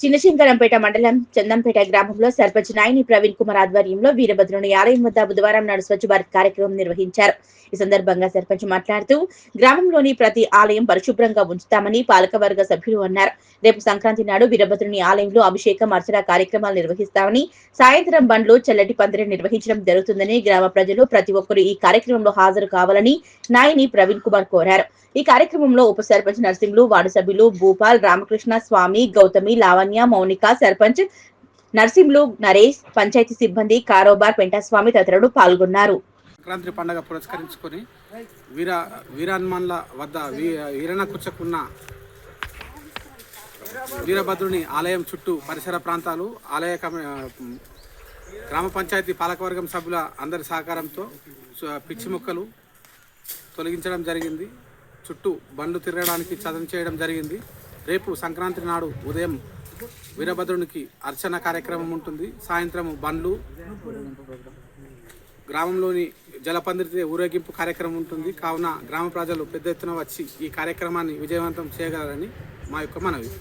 చిన్నశంకరంపేట మండలం చందంపేట గ్రామంలో సర్పంచ్ నాయని ప్రవీణ్ కుమార్ ఆధ్వర్యంలో వీరభద్రుని ఆలయం వద్ద బుధవారం నాడు స్వచ్ఛ భారత్ కార్యక్రమం నిర్వహించారు. ఈ సందర్భంగా సర్పంచ్ మాట్లాడుతూ గ్రామంలోని ప్రతి ఆలయం పరిశుభ్రంగా ఉంచుతామని పాలకవర్గ సభ్యులు అన్నారు. రేపు సంక్రాంతి నాడు వీరభద్రుని ఆలయంలో అభిషేకం, అర్చన కార్యక్రమాలు నిర్వహిస్తామని, సాయంత్రం బండ్లు, చల్లటి పందిరి నిర్వహించడం జరుగుతుందని గ్రామ ప్రజలు ప్రతి ఒక్కరూ ఈ కార్యక్రమంలో హాజరు కావాలని నాయని ప్రవీణ్ కుమార్ కోరారు. ఈ కార్యక్రమంలో ఉప సర్పంచ్ నర్సింహులు, వార్డు సభ్యులు భూపాల్, రామకృష్ణ, స్వామి, గౌతమి, లావణ్య, మౌనిక, సర్పంచ్ నర్సింహులు, నరేష్, పంచాయతీ సిబ్బంది, కారోబార్, పెంటస్వామి తదితరులు పాల్గొన్నారు. సంక్రాంతి పండుగ పురస్కరించుకొని వీరహనుమాన్ల వద్ద వీరన కుచ్చకున్న వీరభద్రుని ఆలయం చుట్టూ పరిసర ప్రాంతాలు ఆలయ గ్రామ పంచాయతీ పాలకవర్గం సభ్యుల అందరి సహకారంతో పిచ్చి మొక్కలు తొలగించడం జరిగింది. చుట్టూ బండ్లు తిరగడానికి చదును చేయడం జరిగింది. రేపు సంక్రాంతి నాడు ఉదయం వీరభద్రునికి అర్చన కార్యక్రమం ఉంటుంది. సాయంత్రం బండ్లు, గ్రామంలోని జలపందిరి ఊరేగింపు కార్యక్రమం ఉంటుంది. కావున గ్రామ ప్రజలు పెద్ద ఎత్తున వచ్చి ఈ కార్యక్రమాన్ని విజయవంతం చేయగలరని మా యొక్క మనవి.